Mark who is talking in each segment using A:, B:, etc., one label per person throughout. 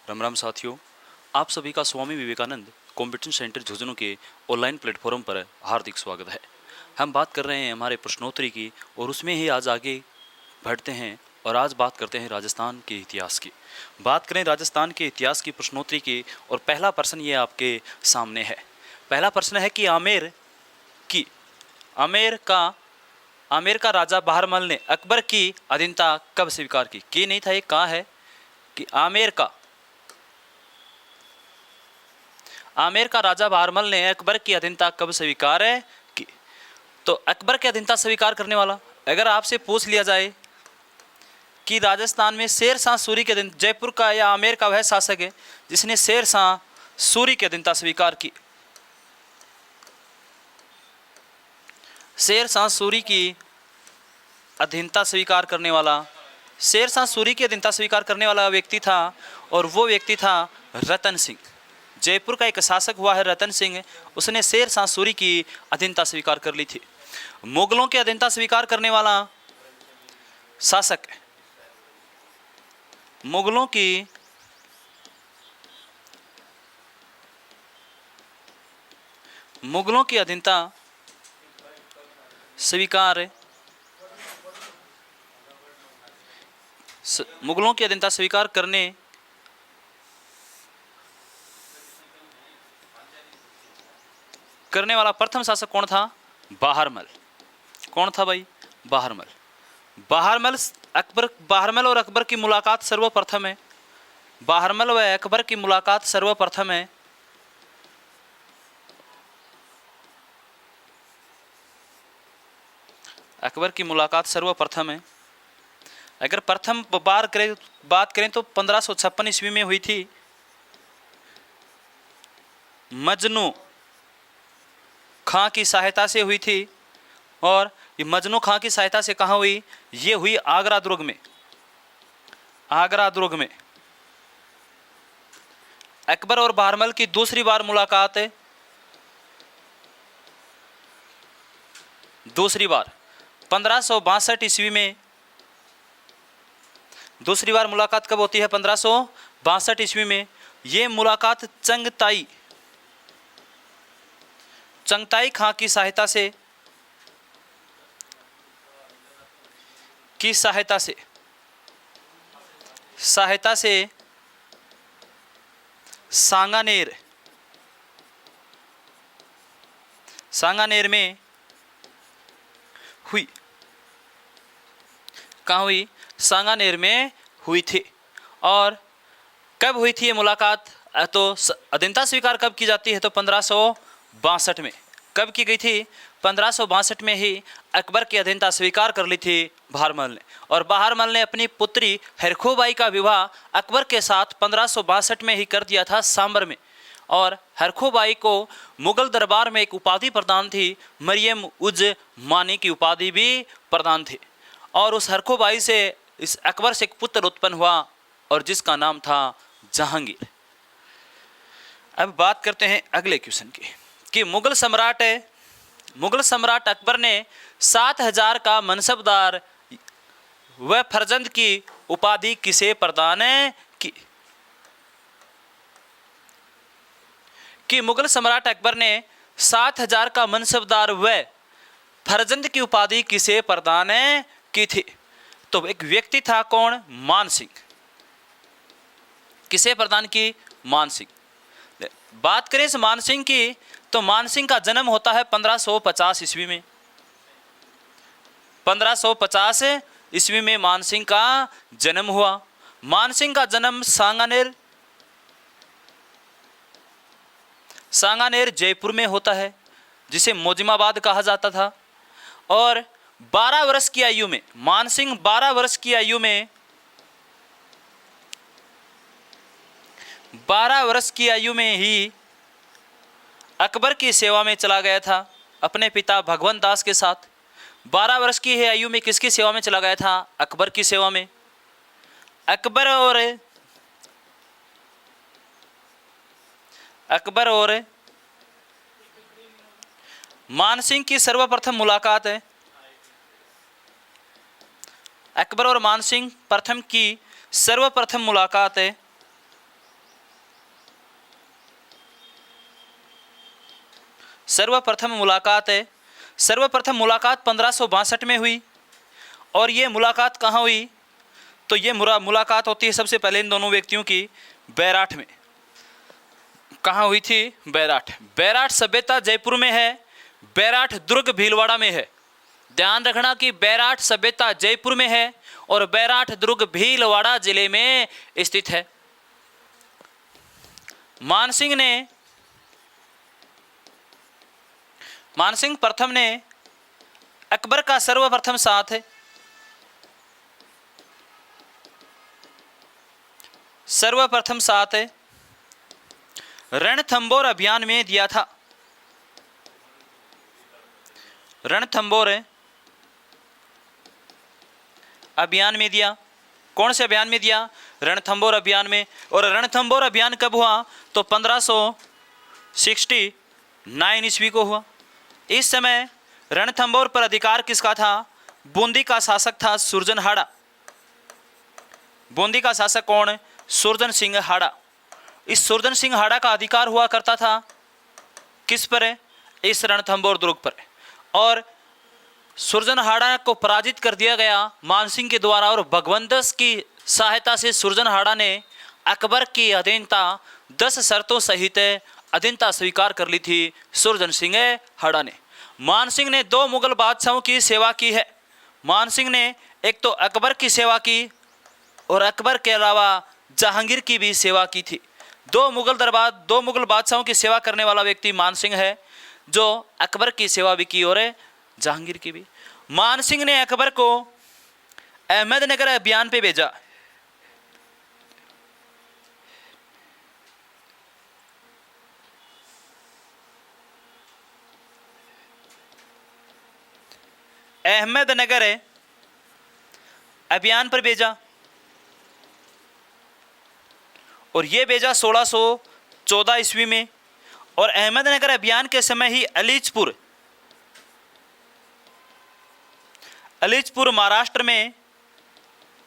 A: राम राम साथियों, आप सभी का स्वामी विवेकानंद कॉम्पिटिशन सेंटर झुंझुनू के ऑनलाइन प्लेटफॉर्म पर हार्दिक स्वागत है। हम बात कर रहे हैं हमारे प्रश्नोत्तरी की और उसमें ही आज आगे बढ़ते हैं और आज बात करते हैं राजस्थान के इतिहास की। बात करें राजस्थान के इतिहास की प्रश्नोत्तरी की और पहला प्रश्न ये आपके सामने है। पहला प्रश्न है कि आमेर का राजा बहरमल ने अकबर की अधीनता कब स्वीकार की नहीं था, ये कहा है कि आमेर का राजा बहरमल ने अकबर की अधीनता कब स्वीकार की। तो अकबर की अधीनता स्वीकार करने वाला, अगर आपसे पूछ लिया जाए कि राजस्थान में शेर शाह सूरी के अधीन जयपुर का या आमेर का वह शासक है जिसने शेर शाह सूरी की अधीनता स्वीकार की। शेर शाह सूरी की अधीनता स्वीकार करने वाला, शेर शाह सूरी की अधीनता स्वीकार करने वाला व्यक्ति था और वो व्यक्ति था रतन सिंह। जयपुर का एक शासक हुआ है रतन सिंह, उसने शेर शाह सूरी की अधीनता स्वीकार कर ली थी। मुगलों की अधीनता स्वीकार करने वाला शासक, मुगलों की अधीनता स्वीकार करने वाला प्रथम शासक कौन था? बहरमल। कौन था भाई? बहरमल। बहरमल और अकबर की मुलाकात सर्वप्रथम है। बहरमल व अकबर की मुलाकात सर्वप्रथम है। अकबर की मुलाकात सर्वप्रथम है। अगर प्रथम बात करें तो 1556 ईस्वी में हुई थी। मजनू खां की सहायता से हुई थी और ये मजनू खां की सहायता से कहाँ हुई? ये हुई आगरा दुर्ग में। आगरा दुर्ग में अकबर और बहरमल की दूसरी बार मुलाकात है। दूसरी बार 1562 ईस्वी में दूसरी बार मुलाकात कब होती है? 1562 ईस्वी में। ये मुलाकात चंगताई खां की सहायता से सांगानेर में हुई। कहाँ हुई? सांगानेर में हुई थी। और कब हुई थी ये मुलाकात? तो अधीनता स्वीकार कब की जाती है? तो 1562 में। कब की गई थी? 1562 में ही अकबर की अधीनता स्वीकार कर ली थी बहरमल ने। और बहरमल ने अपनी पुत्री हरखोबाई का विवाह अकबर के साथ 1562 में ही कर दिया था सांबर में। और हरखोबाई को मुगल दरबार में एक उपाधि प्रदान थी, मरियम उज मानी की उपाधि भी प्रदान थी। और उस हरखोबाई से इस अकबर से एक पुत्र उत्पन्न हुआ और जिसका नाम था जहांगीर। अब बात करते हैं अगले क्वेश्चन की कि मुगल सम्राट अकबर ने 7000 का मनसबदार व फरजंद की उपाधि किसे प्रदान की? कि मुगल सम्राट अकबर ने 7000 का मनसबदार व फरजंद की उपाधि किसे प्रदान की थी? तो एक व्यक्ति था, कौन? मान सिंह। किसे प्रदान की? मान सिंह। बात करें इस मान सिंह की तो मान सिंह का जन्म होता है 1550 ईस्वी में। 1550 ईस्वी में मान सिंह का जन्म हुआ। मान सिंह का जन्म सांगानेर जयपुर में होता है, जिसे मोजिमाबाद कहा जाता था। और 12 वर्ष की आयु में मान सिंह 12 वर्ष की आयु में 12 वर्ष की आयु में ही अकबर की सेवा में चला गया था अपने पिता भगवंत दास के साथ। 12 वर्ष की है आयु में किसकी सेवा में चला गया था? अकबर की सेवा में। अकबर और मान सिंह की सर्वप्रथम मुलाकात है। अकबर और मान सिंह की सर्वप्रथम मुलाकात है सर्वप्रथम मुलाकात है, सर्वप्रथम मुलाकात 1562 में हुई। और ये मुलाकात कहाँ हुई? तो ये मुलाकात होती है सबसे पहले इन दोनों व्यक्तियों की बैराठ में। कहाँ हुई थी? बैराठ। बैराठ सभ्यता जयपुर में है, बैराठ दुर्ग भीलवाड़ा में है। ध्यान रखना कि बैराठ सभ्यता जयपुर में है और बैराठ दुर्ग भीलवाड़ा जिले में स्थित है। मानसिंह प्रथम ने अकबर का सर्वप्रथम साथ है, सर्वप्रथम साथ है रणथंबोर अभियान में दिया था। रणथंबोर अभियान में दिया। कौन से अभियान में दिया? रणथंबोर अभियान में। और रणथंबोर अभियान कब हुआ? तो 1569 ईस्वी को हुआ। इस समय रणथंबोर पर अधिकार किसका था? बूंदी का शासक था सुरजन हाड़ा। बूंदी का शासक कौन? सुरजन सिंह हाड़ा। इस सुरजन सिंह हाड़ा का अधिकार हुआ करता था किस पर? इस रणथंबोर दुर्ग पर। और सुरजन हाड़ा को पराजित कर दिया गया मानसिंह के द्वारा। और भगवंदस की सहायता से सुरजन हाड़ा ने अकबर की अधीनता 10 शर्तों सहित अधीनता स्वीकार कर ली थी सुरजन सिंह हाड़ा ने। मानसिंह ने 2 मुगल बादशाहों की सेवा की है। मानसिंह ने एक तो अकबर की सेवा की और अकबर के अलावा जहांगीर की भी सेवा की थी। 2 मुगल बादशाहों की सेवा करने वाला व्यक्ति मानसिंह है, जो अकबर की सेवा भी की और जहांगीर की भी। मानसिंह ने अकबर को अहमदनगर अभियान पे भेजा। अहमदनगर अभियान पर भेजा और ये भेजा 1614 ईस्वी में। और अहमदनगर अभियान के समय ही अलीचपुर महाराष्ट्र में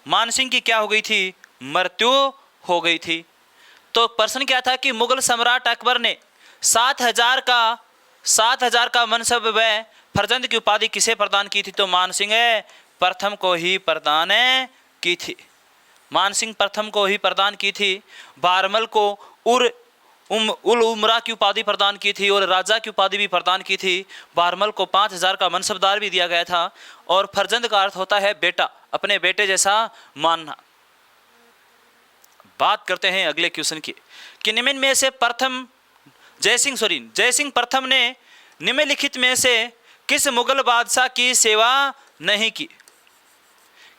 A: मानसिंह की क्या हो गई थी? मृत्यु हो गई थी। तो प्रश्न क्या था कि मुगल सम्राट अकबर ने 7000 का मनसब व फरजंद की उपाधि किसे प्रदान की थी? तो मानसिंह प्रथम को ही प्रदान की थी। मानसिंह प्रथम को ही प्रदान की थी। बारमल को उल उमरा की उपाधि प्रदान की थी और राजा की उपाधि भी प्रदान की थी। बारमल को 5000 का मनसबदार भी दिया गया था। और फरजंद का अर्थ होता है बेटा, अपने बेटे जैसा मानना। बात करते हैं अगले क्वेश्चन की कि निम्न में से जयसिंह प्रथम ने निम्नलिखित में से किस मुगल बादशाह की सेवा नहीं की?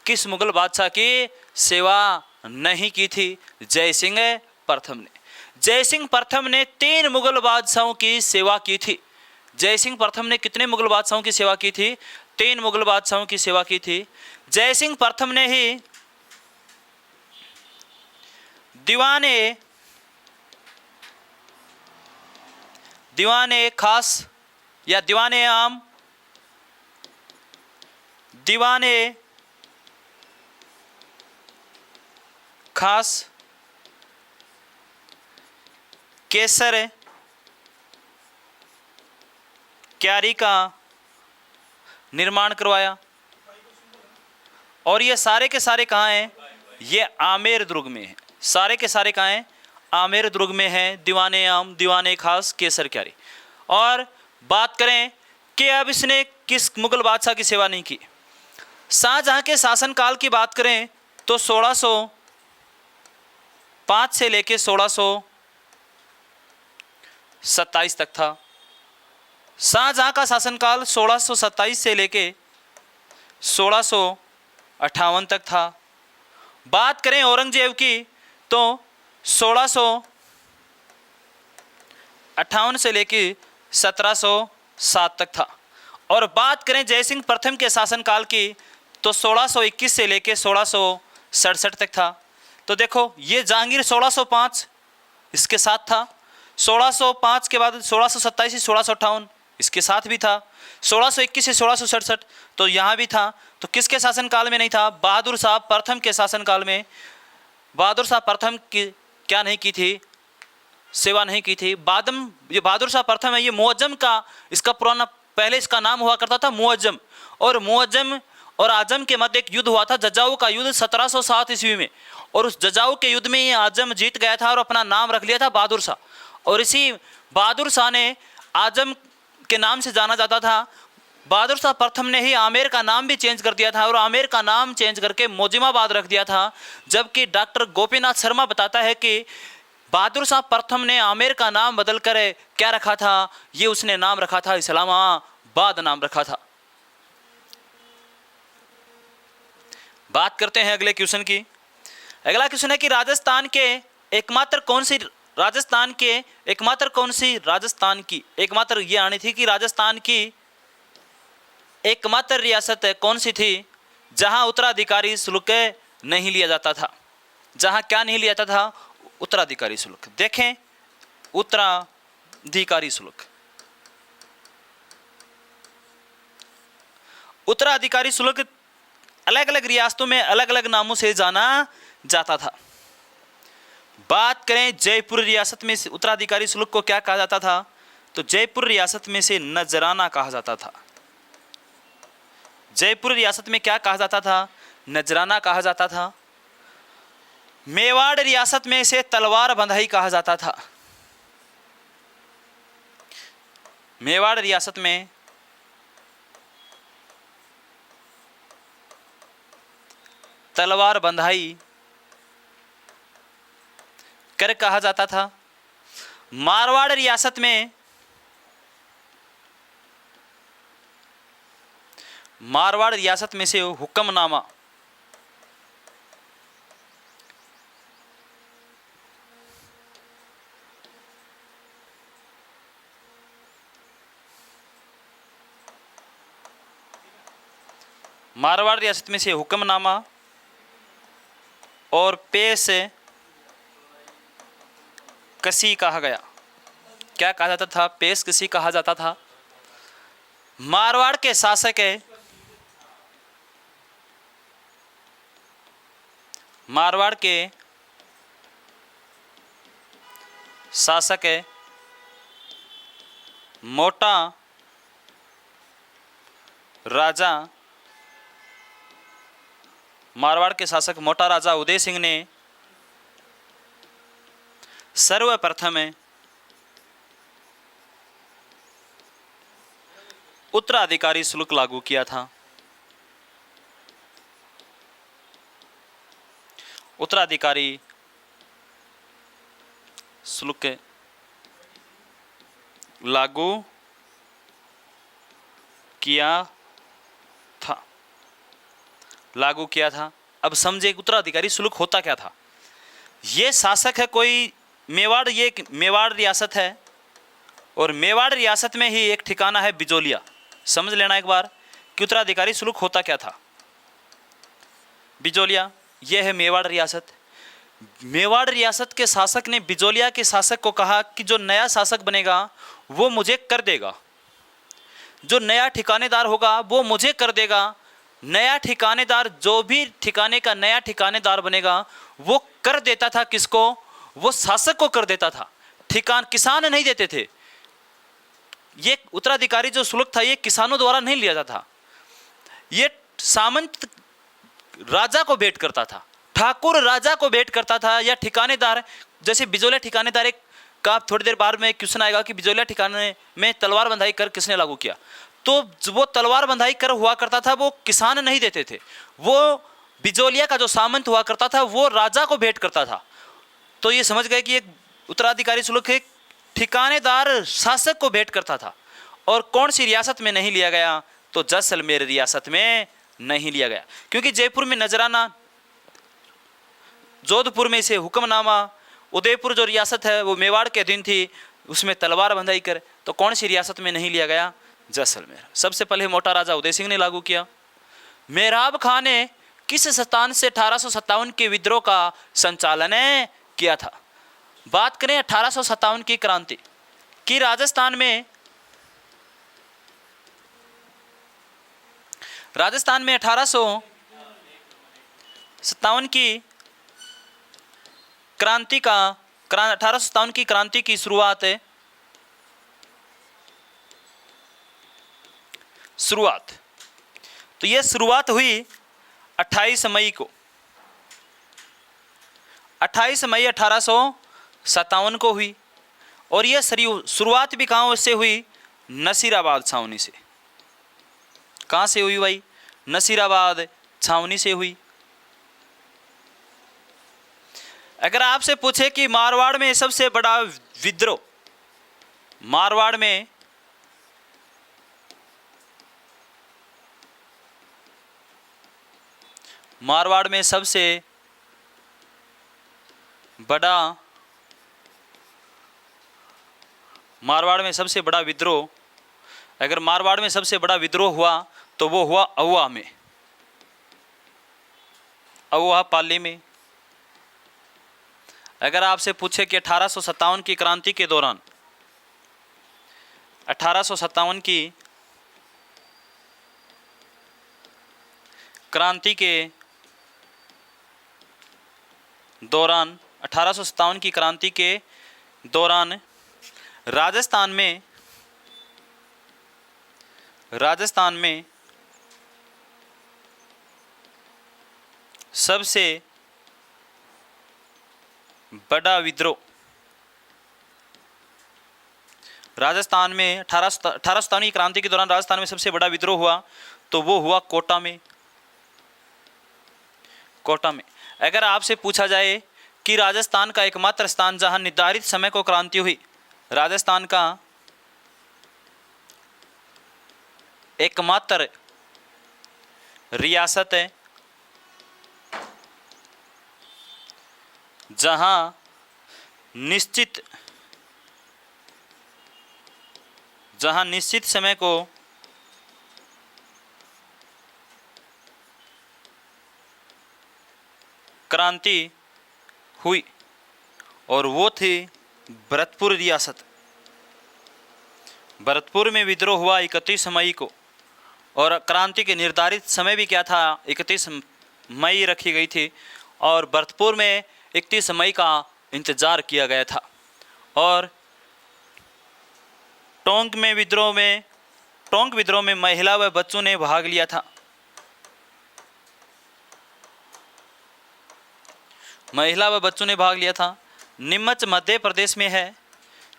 A: किस मुगल बादशाह की सेवा नहीं की थी? जयसिंह प्रथम ने। जयसिंह प्रथम ने 3 मुगल बादशाहों की सेवा की थी। जयसिंह प्रथम ने कितने मुगल बादशाहों की सेवा की थी? 3 मुगल बादशाहों की सेवा की थी। जयसिंह प्रथम ने ही दीवाने खास या दीवाने आम, दीवाने खास, केसर क्यारी का निर्माण करवाया। और ये सारे के सारे कहाँ हैं? ये आमेर दुर्ग में है। सारे के सारे कहाँ हैं? आमेर दुर्ग में है। दीवाने आम, दीवाने खास, केसर क्यारी। और बात करें कि अब इसने किस मुगल बादशाह की सेवा नहीं की। शाहजहां के शासनकाल की बात करें तो 1605 से लेके 1627 तक था। शाहजहां का शासनकाल 1627 से लेके 1658 तक था। बात करें औरंगजेब की तो 1658 से लेके 1707 तक था। और बात करें जयसिंह प्रथम के शासनकाल की तो 1621 से लेके 1667 तक था। तो देखो ये जहांगीर 1605 इसके साथ था, 1605 के बाद 1627 से 1658 इसके साथ भी था, 1621 से 1667 तो यहाँ भी था। तो किसके शासनकाल में नहीं था? बहादुर शाह प्रथम के शासनकाल में। बहादुर शाह प्रथम की क्या नहीं की थी? सेवा नहीं की थी। ये बहादुर शाह प्रथम है, ये मुअज्जम का इसका पुराना पहले इसका नाम हुआ करता था मुअज्जम, और मुअज्जम और आजम के मध्य एक युद्ध हुआ था, जजाऊ का युद्ध 1707 ईस्वी में, और उस जजाऊ के युद्ध में ये आजम जीत गया था और अपना नाम रख लिया था बहादुर शाह। और इसी बहादुर शाह ने आजम के नाम से जाना जाता था। बहादुर शाह प्रथम ने ही आमेर का नाम भी चेंज कर दिया था और आमेर का नाम चेंज करके मोजिमाबाद रख दिया था। जबकि डॉक्टर गोपीनाथ शर्मा बताता है कि बहादुर शाह प्रथम ने आमेर का नाम बदल कर क्या रखा था, ये उसने नाम रखा था इस्लामाबाद नाम रखा था। बात करते हैं अगले क्वेश्चन की। अगला क्वेश्चन है कि राजस्थान की एकमात्र ये आनी थी कि राजस्थान की एकमात्र रियासत कौन सी थी जहां उत्तराधिकारी शुल्क नहीं लिया जाता था। जहां क्या नहीं लिया जाता था? उत्तराधिकारी शुल्क। देखें, उत्तराधिकारी शुल्क, उत्तराधिकारी शुल्क अलग अलग रियासतों में अलग अलग नामों से जाना जाता था। बात करें जयपुर रियासत में से उत्तराधिकारी शुल्क को क्या कहा जाता था, तो जयपुर रियासत में से नजराना कहा जाता था। जयपुर रियासत में क्या कहा जाता था? नजराना कहा जाता था। मेवाड़ रियासत में से तलवार बंधाई कहा जाता था। मेवाड़ रियासत में तलवार बंधाई कर कहा जाता था। मारवाड़ रियासत में से हुक्मनामा, मारवाड़ रियासत में से हुक्मनामा और पेश कसी कहा गया। क्या कहा जाता था? पेश कसी कहा जाता था। मारवाड़ के शासक मोटा राजा, मारवाड़ के शासक मोटा राजा उदय सिंह ने सर्वप्रथम उत्तराधिकारी शुल्क लागू किया था। उत्तराधिकारी शुल्क लागू किया था। अब समझे उत्तराधिकारी शुल्क होता क्या था। ये शासक है कोई मेवाड़, ये एक मेवाड़ रियासत है और मेवाड़ रियासत में ही एक ठिकाना है बिजोलिया। समझ लेना एक बार कि उत्तराधिकारी शुल्क होता क्या था। बिजोलिया यह है मेवाड़ रियासत। मेवाड़ रियासत के शासक ने बिजोलिया के शासक को कहा कि जो नया शासक बनेगा वो मुझे कर देगा, जो नया ठिकानेदार होगा वो मुझे कर देगा। नया ठिकानेदार, जो भी ठिकाने का नया ठिकानेदार बनेगा वो कर देता था। किसको? वो शासक को कर देता था। किसान नहीं देते थे। ये उत्तराधिकारी जो शुल्क था ये किसानों द्वारा नहीं लिया जाता था। ये सामंत राजा को भेंट करता था, ठाकुर राजा को भेंट करता था, या ठिकानेदार। जैसे बिजोलिया ठिकानेदार का थोड़ी देर बाद में क्वेश्चन आएगा कि बिजोलिया ठिकाने में तलवार बंधाई कर किसने लागू किया। तो वो तलवार बंधाई कर हुआ करता था वो किसान नहीं देते थे। वो बिजोलिया का जो सामंत हुआ करता था वो राजा को भेंट करता था। तो ये समझ गए कि एक उत्तराधिकारी शुल्क एक ठिकानेदार शासक को भेंट करता था। और कौन सी रियासत में नहीं लिया गया? तो जैसलमेर रियासत में नहीं लिया गया, क्योंकि जयपुर में नजराना, जोधपुर में से हुक्मनामा, उदयपुर जो रियासत है वो मेवाड़ के अधीन थी, उसमें तलवार बंधाई कर। तो कौन सी रियासत में नहीं लिया गया? जैसलमेर। सबसे पहले मोटा राजा उदय सिंह ने लागू किया। मेहराब खां ने किस स्थान से 1857 के विद्रोह का संचालन किया था? बात करें 1857 की क्रांति की, राजस्थान में 1857 की क्रांति का 1857 की क्रांति की शुरुआत तो ये शुरुआत हुई 28 मई को, 28 मई 1857 को हुई। और यह शुरुआत भी कहाँ से हुई? नसीराबाद छावनी से। कहाँ से हुई भाई? नसीराबाद छावनी से हुई। अगर आपसे पूछे कि मारवाड़ में सबसे बड़ा विद्रोह, मारवाड़ में सबसे बड़ा विद्रोह, अगर मारवाड़ में सबसे बड़ा विद्रोह हुआ तो वो हुआ अहुआ में, अहुआ पाली में। अगर आपसे पूछे कि 1857 की क्रांति के दौरान, 1857 की क्रांति के दौरान, 1857 की क्रांति के दौरान राजस्थान में सबसे बड़ा विद्रोह, राजस्थान में 1857 की क्रांति के दौरान राजस्थान में सबसे बड़ा विद्रोह हुआ तो वो हुआ कोटा में। अगर आपसे पूछा जाए कि राजस्थान का एकमात्र स्थान जहां निर्धारित समय को क्रांति हुई, राजस्थान का एकमात्र रियासत है जहां निश्चित समय को क्रांति हुई, और वो थी भरतपुर रियासत। भरतपुर में विद्रोह हुआ 31 मई को, और क्रांति के निर्धारित समय भी क्या था? 31 मई रखी गई थी, और भरतपुर में 31 मई का इंतजार किया गया था। और टोंक विद्रोह में महिला व बच्चों ने भाग लिया था। नीमच मध्य प्रदेश में है।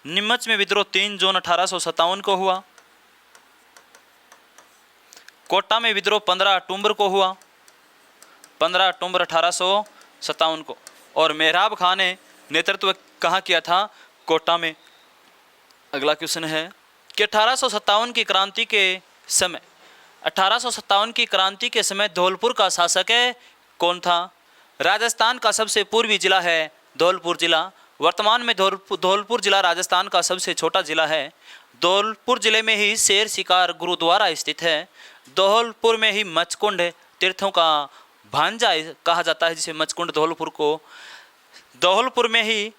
A: नीमच में विद्रोह 3 जून 1857 को हुआ। कोटा में विद्रोह 15 अक्टूबर को हुआ, 15 अक्टूबर 1857 को। और मेहराब खां ने नेतृत्व कहाँ किया था? कोटा में। अगला क्वेश्चन है कि 1857 की क्रांति के समय धौलपुर का शासक कौन था? राजस्थान का सबसे पूर्वी जिला है धौलपुर जिला। वर्तमान में धौलपुर जिला राजस्थान का सबसे छोटा जिला है। धौलपुर जिले में ही शेर शिकार गुरुद्वारा स्थित है। धौलपुर में ही मचकुंड तीर्थों का भांजा कहा जाता है, जिसे मचकुंड धौलपुर में ही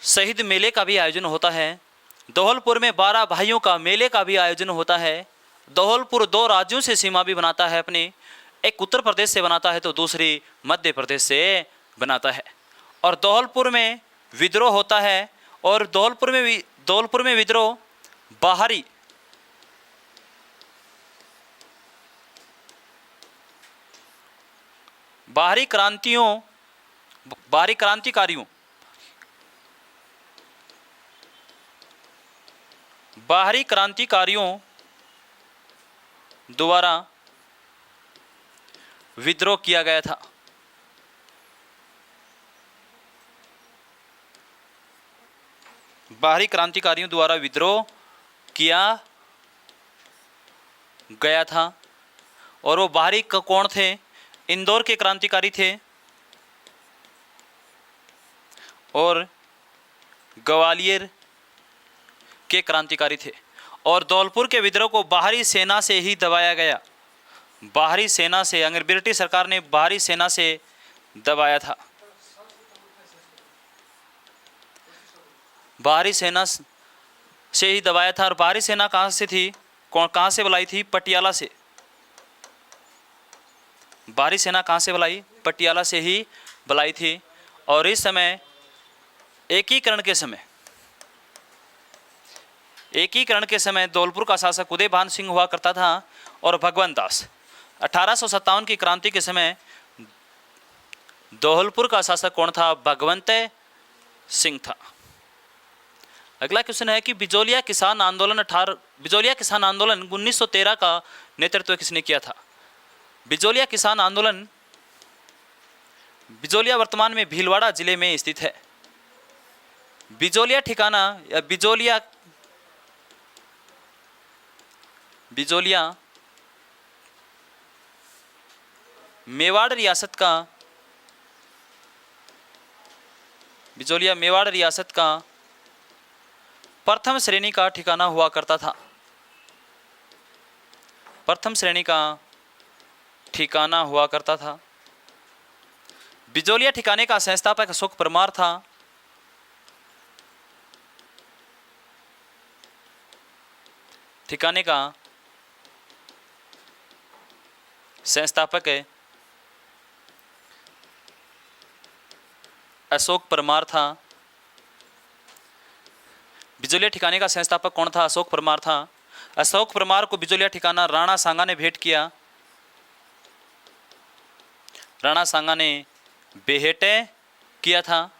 A: शहीद मेले का भी आयोजन होता है। धौलपुर में 12 भाइयों का मेले का भी आयोजन होता है। धौलपुर 2 राज्यों से सीमा भी बनाता है अपनी, एक उत्तर प्रदेश से बनाता है तो दूसरी मध्य प्रदेश से बनाता है। और धौलपुर में विद्रोह होता है, और धौलपुर में विद्रोह बाहरी क्रांतिकारियों द्वारा विद्रोह किया गया था। बाहरी क्रांतिकारियों द्वारा विद्रोह किया गया था। और वो बाहरी कौन थे? इंदौर के क्रांतिकारी थे और ग्वालियर के क्रांतिकारी थे। और धौलपुर के विद्रोह को बाहरी सेना से ही दबाया गया। बाहरी सेना से, ब्रिटिश सरकार ने बाहरी सेना से दबाया था। बाहरी सेना से ही दबाया था। और बाहरी सेना कहाँ से थी? कहाँ से बुलाई थी? पटियाला से। बाहरी सेना कहाँ से बुलाई? पटियाला से ही बुलाई थी। और इस समय एकीकरण के समय धौलपुर का शासक उदय भान सिंह हुआ करता था और भगवंत दास। 1857 की क्रांति के समय धौलपुर का शासक कौन था? भगवंत सिंह था। अगला क्वेश्चन है कि बिजोलिया किसान आंदोलन 1913 का नेतृत्व किसने किया था? बिजोलिया वर्तमान में भीलवाड़ा जिले में स्थित है। बिजोलिया ठिकाना या बिजोलिया मेवाड़ रियासत का प्रथम श्रेणी का ठिकाना हुआ करता था। बिजोलिया ठिकाने का संस्थापक अशोक परमार था। ठिकाने का संस्थापक अशोक परमार था। बिजोलिया ठिकाने का संस्थापक कौन था? अशोक परमार था। अशोक परमार को बिजोलिया ठिकाना राणा सांगा ने भेंट किया। राणा सांगा ने भेंट किया था।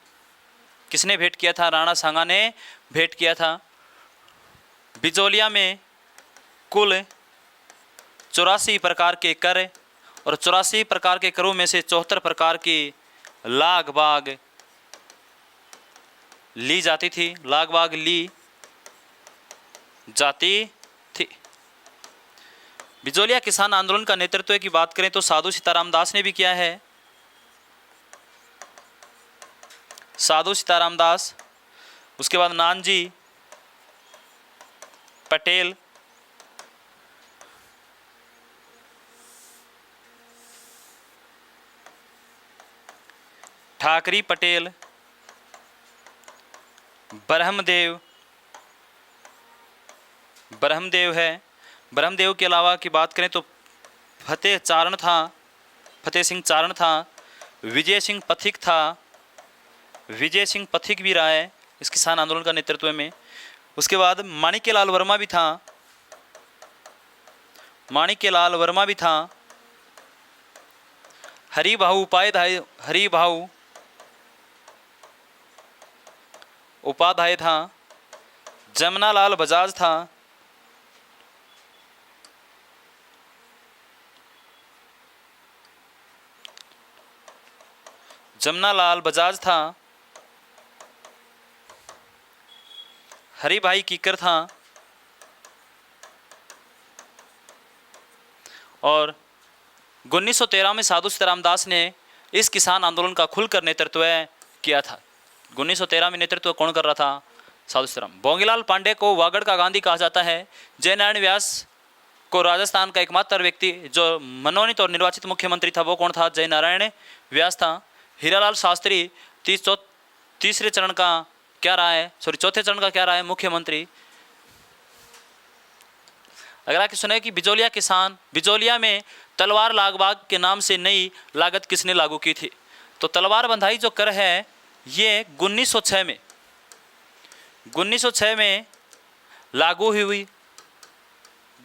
A: किसने भेंट किया था? राणा सांगा ने भेंट किया था। बिजोलिया में कुल 84 प्रकार के कर और 84 प्रकार के करों में से 74 प्रकार की लाग बाग ली जाती थी। बिजोलिया किसान आंदोलन का नेतृत्व की बात करें तो साधु सीताराम दास ने भी किया है। साधु सीताराम दास, उसके बाद नानजी पटेल, ठाकरी पटेल, ब्रह्मदेव है। ब्रह्मदेव के अलावा की बात करें तो फतेह सिंह चारण था। विजय सिंह पथिक भी रहा है इस किसान आंदोलन का नेतृत्व में। उसके बाद माणिक्यलाल वर्मा भी था। हरिभाऊ उपाध्याय था। जमनालाल बजाज था। हरिभाई कीकर था। और 1913 में साधु सीताराम दास ने इस किसान आंदोलन का खुलकर नेतृत्व किया था। 1913 में नेतृत्व कौन कर रहा था? साधु सीताराम। भोंगीलाल पांडे को वागड़ का गांधी कहा जाता है। जयनारायण व्यास को राजस्थान का एकमात्र व्यक्ति जो मनोनीत और निर्वाचित मुख्यमंत्री था वो कौन था? जयनारायण व्यास था। हीरालाल शास्त्री चौथे चरण का क्या रहा है? मुख्यमंत्री। अगला क्वेश्चन है कि बिजोलिया में तलवार लागबाग के नाम से नई लागत किसने लागू की थी? तो तलवार बंधाई जो कर है ये 1906 में लागू हुई।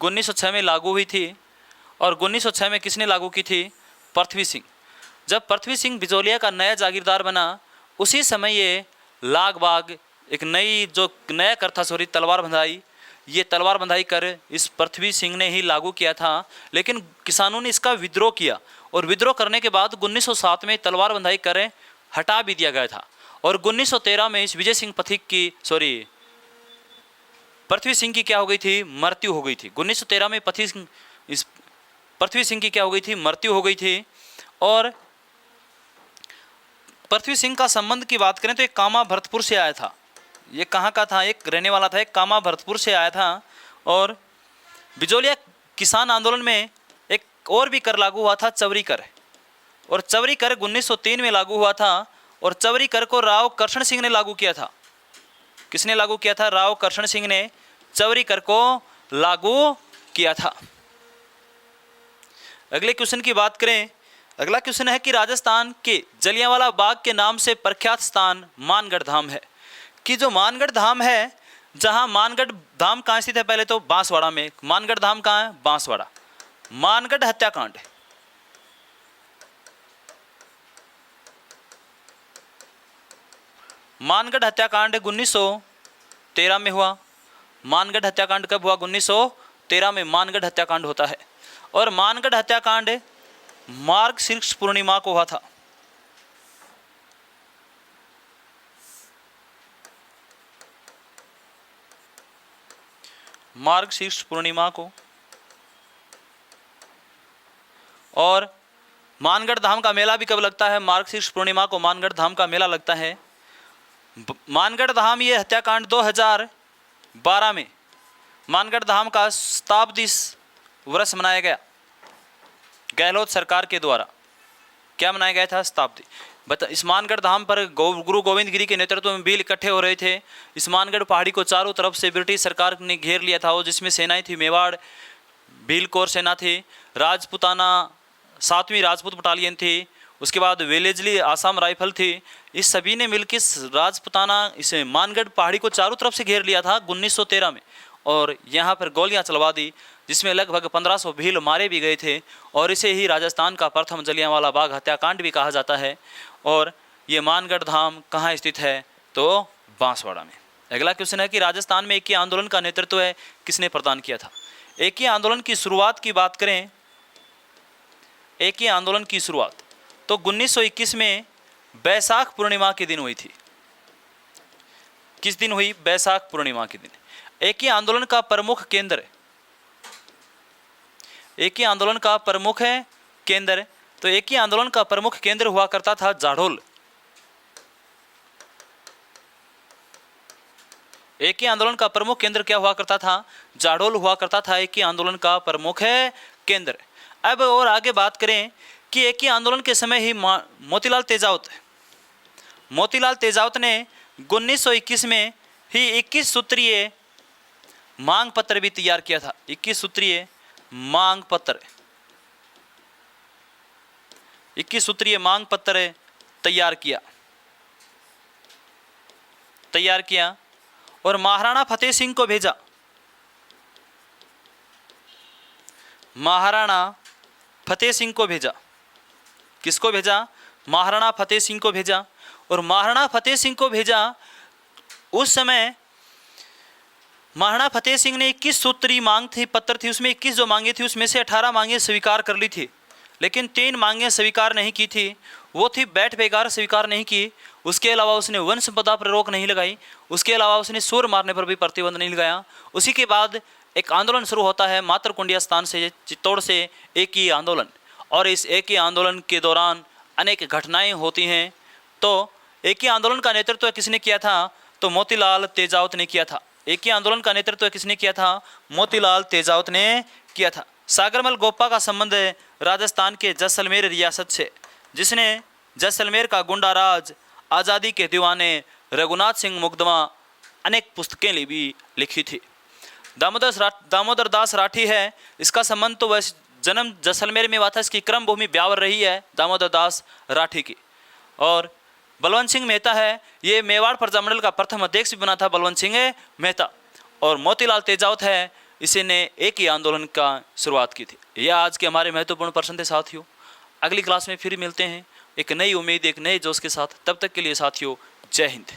A: 1906 में लागू हुई थी। और 1906 में किसने लागू की थी? पृथ्वी सिंह। जब पृथ्वी सिंह बिजोलिया का नया जागीरदार बना उसी समय ये लागबाग एक नया कर था तलवार बंधाई। ये तलवार बंधाई कर इस पृथ्वी सिंह ने ही लागू किया था। लेकिन किसानों ने इसका विद्रोह किया और विद्रोह करने के बाद 1907 में तलवार बंधाई कर हटा भी दिया गया था। और 1913 में इस पृथ्वी सिंह की क्या हो गई थी? मृत्यु हो गई थी। 1913 में पृथ्वी सिंह की क्या हो गई थी? मृत्यु हो गई थी। और पृथ्वी सिंह का संबंध की बात करें तो एक कामा भरतपुर से आया था। ये कहाँ का था? एक रहने वाला था, एक कामा भरतपुर से आया था। और बिजोलिया किसान आंदोलन में एक और भी कर लागू हुआ था, चवरी कर। और चवरी कर 1903 में लागू हुआ था। और चवरी कर को राव कर्षण सिंह ने लागू किया था। किसने लागू किया था? राव कर्षण सिंह ने चवरी कर को लागू किया था। अगले क्वेश्चन की बात करें। अगला क्वेश्चन है कि राजस्थान के जलियांवाला बाग के नाम से प्रख्यात स्थान मानगढ़ धाम है। कि जो मानगढ़ धाम है, जहां मानगढ़ धाम कहाँ स्थित है, पहले तो बांसवाड़ा में। मानगढ़ धाम कहाँ है, बांसवाड़ा। मानगढ़ हत्याकांड, मानगढ़ हत्याकांड 1913 में हुआ। मानगढ़ हत्याकांड कब हुआ, 1913 में मानगढ़ हत्याकांड होता है। और मानगढ़ हत्याकांड मार्गशीर्ष पूर्णिमा को हुआ था। मार्गशीर्ष पूर्णिमा को। और मानगढ़ धाम का मेला भी कब लगता है, मार्गशीर्ष पूर्णिमा को मानगढ़ धाम का मेला लगता है। मानगढ़ धाम ये हत्याकांड 2012 में मानगढ़ धाम का शताब्दी वर्ष मनाया गया गहलोत सरकार के द्वारा। क्या मनाया गया था, शताब्दी। बता, इस मानगढ़ धाम पर गुरु गोविंद गिरी के नेतृत्व में भील इकट्ठे हो रहे थे। इस मानगढ़ पहाड़ी को चारों तरफ से ब्रिटिश सरकार ने घेर लिया था, और जिसमें सेनाएं थी, मेवाड़ भील कोर सेना थी, राजपुताना 7वीं राजपूत बटालियन थी, उसके बाद वेलेजली आसाम राइफल थी। इस सभी ने मिलकर राजपुताना इस मानगढ़ पहाड़ी को चारों तरफ से घेर लिया था 1913 में, और यहाँ पर गोलियाँ चलवा दी, जिसमें लगभग 1500 भील मारे भी गए थे। और इसे ही राजस्थान का प्रथम जलियांवाला बाग हत्याकांड भी कहा जाता है। और ये मानगढ़ धाम कहाँ स्थित है, तो बांसवाड़ा में। अगला क्वेश्चन है कि राजस्थान में एकी आंदोलन का नेतृत्व है किसने प्रदान किया था। एकी आंदोलन की शुरुआत की बात करें, एकी आंदोलन की शुरुआत तो 1921 में बैसाख पूर्णिमा के दिन हुई थी। किस दिन हुई, बैसाख पूर्णिमा के दिन। एकी आंदोलन का प्रमुख केंद्र, एकी आंदोलन का प्रमुख है केंद्र, तो एकी आंदोलन का प्रमुख केंद्र हुआ करता था जाडोल। एकी आंदोलन का प्रमुख केंद्र क्या हुआ करता था, जाडोल हुआ करता था एकी आंदोलन का प्रमुख है केंद्र। अब और आगे बात करें कि एकी आंदोलन के समय ही मोतीलाल तेजावत ने 1921 में ही 21 सूत्रीय मांग पत्र भी तैयार किया था। 21 सूत्रीय मांग पत्र, 21 सूत्रीय मांग पत्र तैयार किया और महाराणा फतेह सिंह को भेजा। महाराणा फतेह सिंह को भेजा। किसको भेजा, महाराणा फतेह सिंह को भेजा। और महाराणा फतेह सिंह को भेजा, उस समय महाराणा फतेह सिंह ने 21 सूत्री मांग थी, पत्र थी, उसमें 21 जो मांगे थी उसमें से 18 मांगे स्वीकार कर ली थी, लेकिन 3 मांगे स्वीकार नहीं की थी। वो थी बैठ बेकार स्वीकार नहीं की, उसके अलावा उसने वन संपदा पर रोक नहीं लगाई, उसके अलावा उसने सूर मारने पर भी प्रतिबंध नहीं लगाया। उसी के बाद एक आंदोलन शुरू होता है मातरकुंडिया स्थान से चित्तौड़ से, एक ही आंदोलन। और इस एक ही आंदोलन के दौरान अनेक घटनाएं होती हैं। तो एक ही आंदोलन का नेतृत्व किसने किया था, तो मोतीलाल तेजावत ने किया था। एक ही आंदोलन का नेतृत्व किसने किया था, मोतीलाल तेजावत ने किया था। सागरमल गोप्पा का संबंध है राजस्थान के जैसलमेर रियासत से, जिसने जैसलमेर का गुंडा राज, आज़ादी के दीवाने, रघुनाथ सिंह मुकदमा, अनेक पुस्तकें भी लिखी थी। दामोदर दास राठी है, इसका संबंध तो वैसे जन्म जैसलमेर में हुआ था, इसकी क्रम भूमि ब्यावर रही है दामोदर दास राठी की। और बलवंत सिंह मेहता है, ये मेवाड़ प्रजामंडल का प्रथम अध्यक्ष भी बना था बलवंत सिंह मेहता। और मोतीलाल तेजावत है, इसी ने एक ही आंदोलन का शुरुआत की थी। यह आज के हमारे महत्वपूर्ण प्रश्न थे साथियों। अगली क्लास में फिर मिलते हैं एक नई उम्मीद, एक नए जोश के साथ। तब तक के लिए साथियों, जय हिंद।